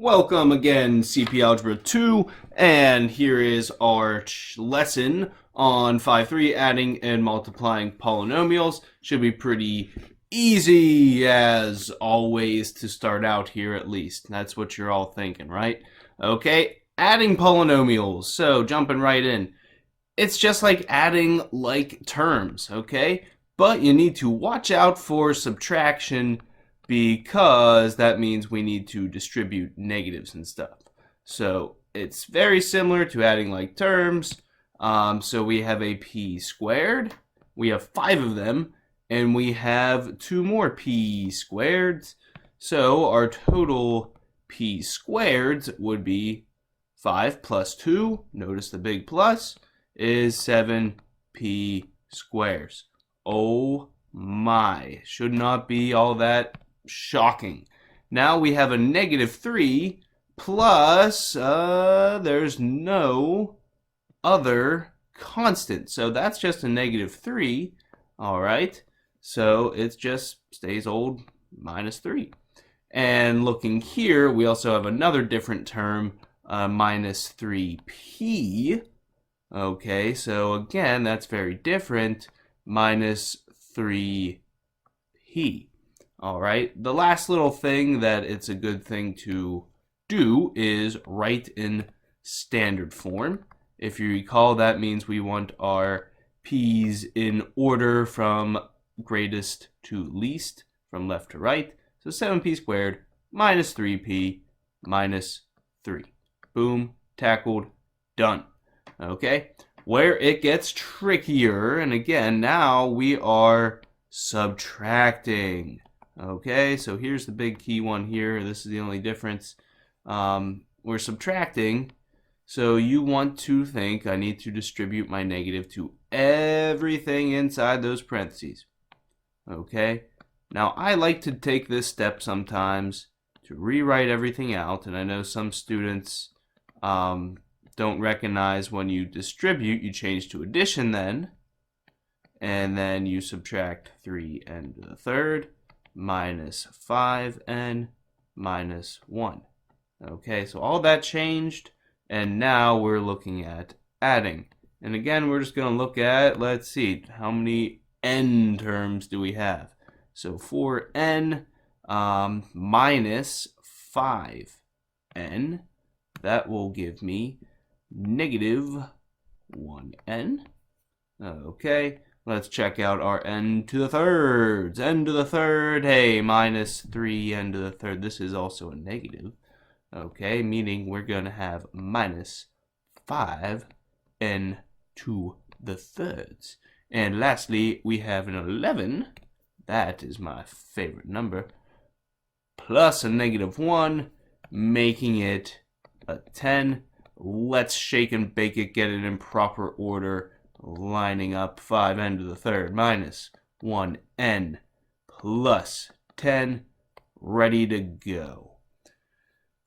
Welcome again, CP Algebra 2, and here is our lesson on 5.3, adding and multiplying polynomials. Should be pretty easy, as always, to start out here at least. That's what you're all thinking, right? Okay, adding polynomials. So, jumping right in. It's just like adding like terms, okay? But you need to watch out for subtraction, because that means we need to distribute negatives and stuff. So it's very similar to adding like terms. So we have a p squared. We have 5 of them, and we have 2 more p squareds. So our total p squareds would be 5 plus 2, notice the big plus, is 7p squares. Oh my, should not be all that shocking. Now we have a negative 3 plus, there's no other constant. So that's just a negative 3. All right. So it just stays old minus 3. And looking here, we also have another different term, minus 3p. Okay, so again, that's very different, minus 3p. All right, the last little thing that it's a good thing to do is write in standard form. If you recall, that means we want our p's in order from greatest to least, from left to right. So 7p squared minus 3p minus 3. Boom, tackled, done. Okay, where it gets trickier, and again, now we are subtracting. Okay, so here's the big key one here. This is the only difference. We're subtracting, so you want to think I need to distribute my negative to everything inside those parentheses. Okay, now I like to take this step sometimes to rewrite everything out, and I know some students don't recognize when you distribute, you change to addition then, and then you subtract 3n to the third minus 5n minus 1. Okay, so all that changed, and now we're looking at adding. And again, we're just going to look at, let's see, how many n terms do we have? So 4n minus 5n, that will give me negative 1n. Okay, let's check out our n to the thirds. N to the third, hey, minus 3n to the third. This is also a negative. Okay, meaning we're going to have minus 5n to the thirds. And lastly, we have an 11. That is my favorite number. Plus a negative 1, making it a 10. Let's shake and bake it, get it in proper order, lining up 5n to the third minus 1n plus 10, ready to go.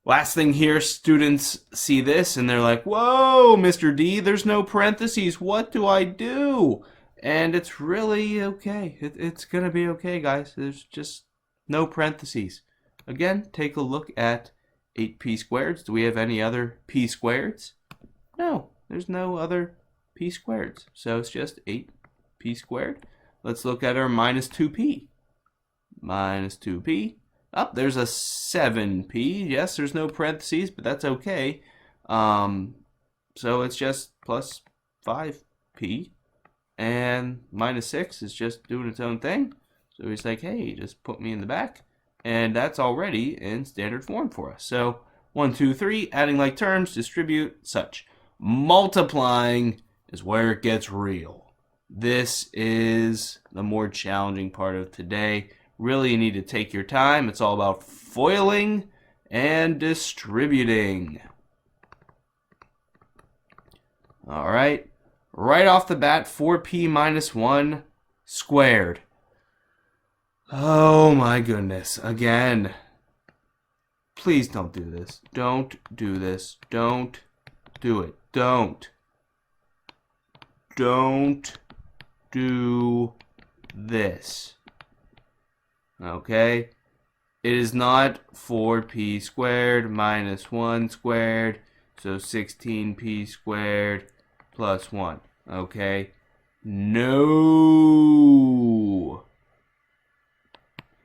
Last thing here, students see this and they're like, whoa, Mr. D, there's no parentheses. What do I do? And it's really okay. It's going to be okay, guys. There's just no parentheses. Again, take a look at 8p squareds. Do we have any other p squareds? No, there's no other p squareds. So it's just 8p squared. Let's look at our minus 2p. Minus 2p. Oh, there's a 7p. Yes, there's no parentheses, but that's okay. So it's just plus 5p. And minus 6 is just doing its own thing. So he's like, hey, just put me in the back. And that's already in standard form for us. So 1, 2, 3, adding like terms, distribute, such. Multiplying is where it gets real. This is the more challenging part of today. Really, you need to take your time. It's all about foiling and distributing. All right. Right off the bat, 4p minus 1 squared. Oh my goodness. Again. Please don't do this. Don't do this. Don't do it. Don't. Don't do this. Okay? It is not 4p squared minus 1 squared, so 16p squared plus 1, okay? No!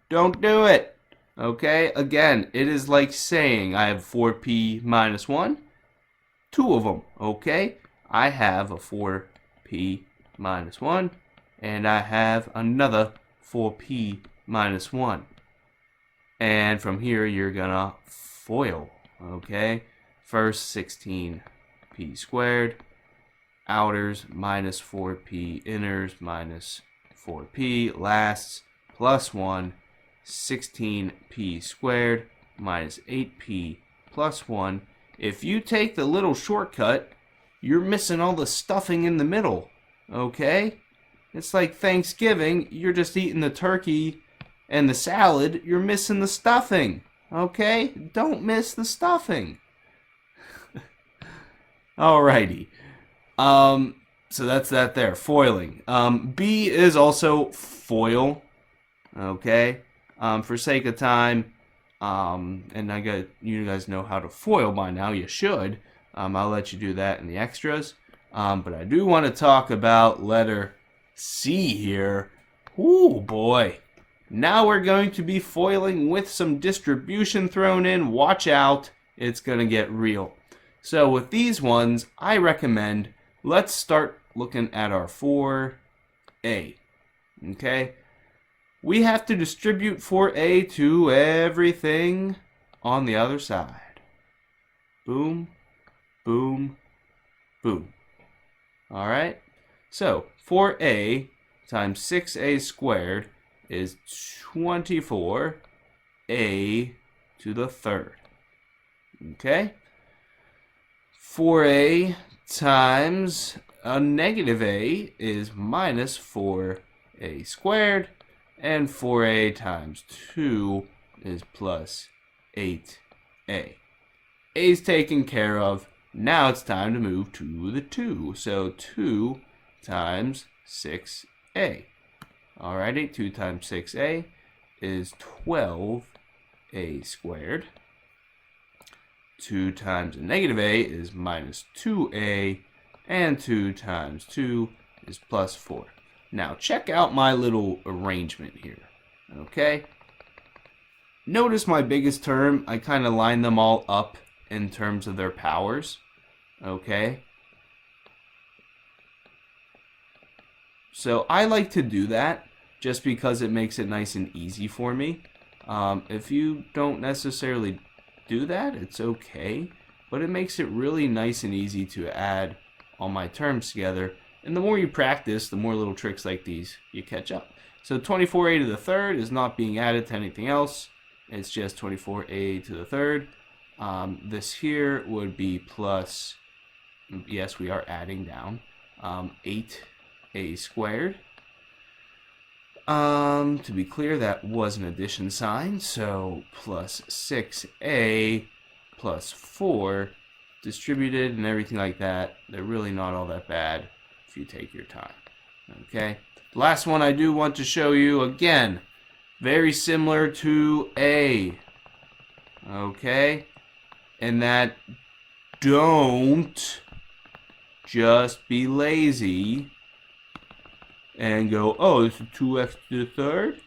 Don't do it, okay? Again, it is like saying I have 4p minus 1, two of them, okay? I have a 4p minus 1, and I have another 4p minus 1. And from here, you're gonna FOIL, okay? First, 16p squared, outers minus 4p, inners minus 4p, lasts plus 1, 16p squared minus 8p plus 1. If you take the little shortcut, you're missing all the stuffing in the middle, okay? It's like Thanksgiving, you're just eating the turkey and the salad, you're missing the stuffing, okay? Don't miss the stuffing. Alrighty. So that's that there, foiling. B is also FOIL, okay? For sake of time, and you guys know how to FOIL by now, you should. I'll let you do that in the extras. But I do want to talk about letter C here. Ooh, boy. Now we're going to be foiling with some distribution thrown in. Watch out, it's going to get real. So with these ones, I recommend let's start looking at our 4a. Okay? We have to distribute 4a to everything on the other side. Boom, boom, boom. All right? So 4a times 6a squared is 24a to the third. Okay? 4a times a negative a is minus 4a squared, and 4a times 2 is plus 8a. A is taken care of. Now it's time to move to the 2. So 2 times 6a. Alrighty, 2 times 6a is 12a squared. 2 times a negative a is minus 2a, and 2 times 2 is plus 4. Now check out my little arrangement here, okay? Notice my biggest term, I kind of line them all up in terms of their powers, okay? So I like to do that just because it makes it nice and easy for me. If you don't necessarily do that, it's okay, but it makes it really nice and easy to add all my terms together. And the more you practice, the more little tricks like these you catch up. So 24a to the third is not being added to anything else. It's just 24a to the third. This here would be plus, yes, we are adding down, 8a squared. To be clear, that was an addition sign, so plus 6a plus 4 distributed and everything like that. They're really not all that bad if you take your time. Okay, the last one I do want to show you, again, very similar to A. Okay, and that don't just be lazy and go, oh, this is 2x to the third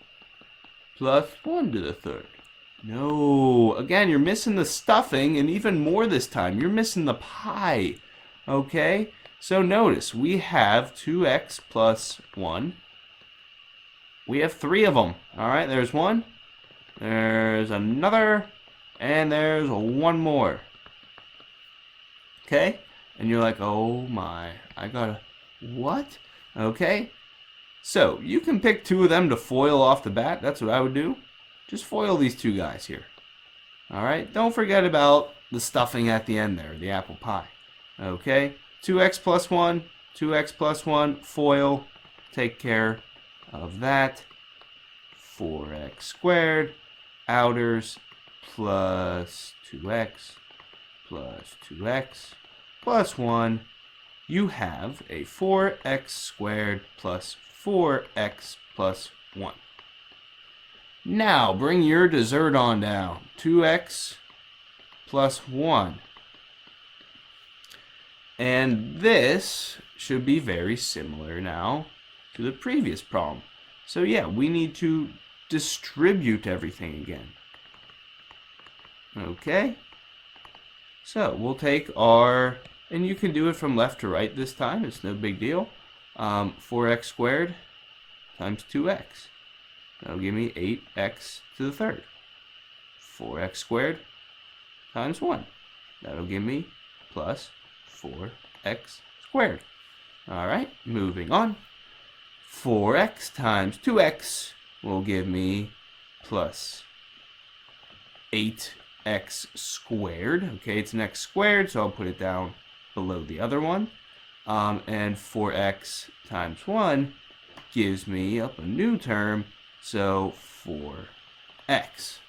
plus 1 to the third. No, again, you're missing the stuffing, and even more this time, you're missing the pi. Okay, so notice we have 2x plus 1. We have 3 of them. All right, there's one, there's another, and there's one more. Okay, and you're like, oh my, I gotta, what? Okay, so you can pick 2 of them to foil off the bat. That's what I would do. Just foil these 2 guys here. All right, don't forget about the stuffing at the end there, the apple pie. Okay, 2x plus 1, 2x plus 1, foil, take care of that. 4x squared, outers, plus 2x, plus 2x, plus 1. You have a 4x squared plus 4x plus 1. Now, bring your dessert on down. 2x plus 1. And this should be very similar now to the previous problem. So yeah, we need to distribute everything again. Okay? So we'll take our, and you can do it from left to right this time, it's no big deal. 4x squared times 2x. That'll give me 8x to the third. 4x squared times 1. That'll give me plus 4x squared. Alright, moving on. 4x times 2x will give me plus 8x squared. Okay, it's an x squared, so I'll put it down below the other one. And 4x times 1 gives me up a new term, so 4x.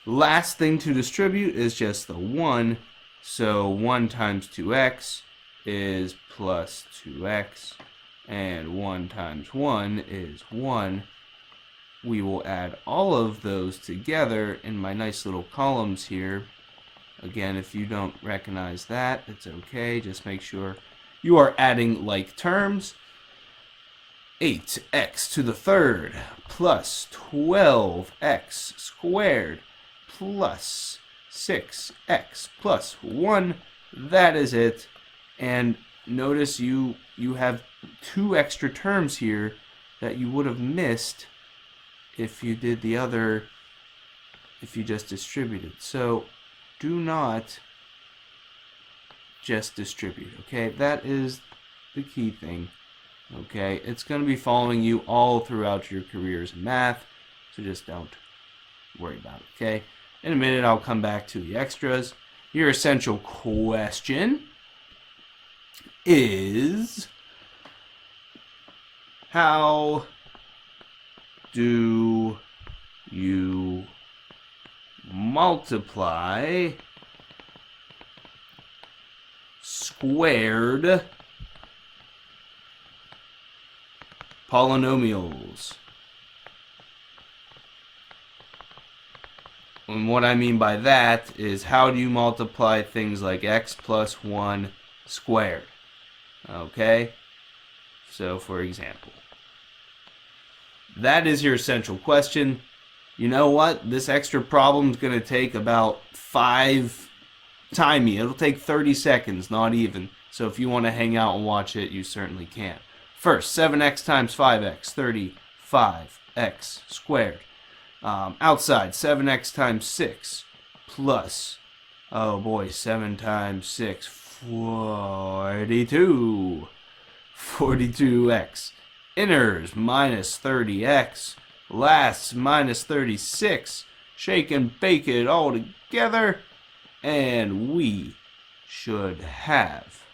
Last thing to distribute is just the 1. So 1 times 2x is plus 2x. And 1 times 1 is 1. We will add all of those together in my nice little columns here. Again, if you don't recognize that, it's okay. Just make sure you are adding like terms. 8x to the third plus 12x squared plus 6x plus 1. That is it. And notice you have 2 extra terms here that you would have missed if you did the other, if you just distributed. So do not just distribute, okay? That is the key thing, okay? It's going to be following you all throughout your careers in math, so just don't worry about it, okay? In a minute, I'll come back to the extras. Your essential question is, how do you multiply squared polynomials? And what I mean by that is, how do you multiply things like x plus 1 squared? Okay? So, for example, that is your essential question. You know what? This extra problem is going to take about 5 time me. It'll take 30 seconds, not even. So if you want to hang out and watch it, you certainly can. First, 7x times 5x, 35x squared. Outside, 7x times 6 plus, oh boy, 7 times 6, 42. 42x. Inners minus 30x. Lasts minus 36. Shake and bake it all together. And we should have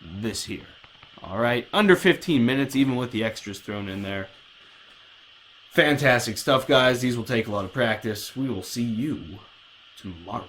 this here. Alright, under 15 minutes, even with the extras thrown in there. Fantastic stuff, guys. These will take a lot of practice. We will see you tomorrow.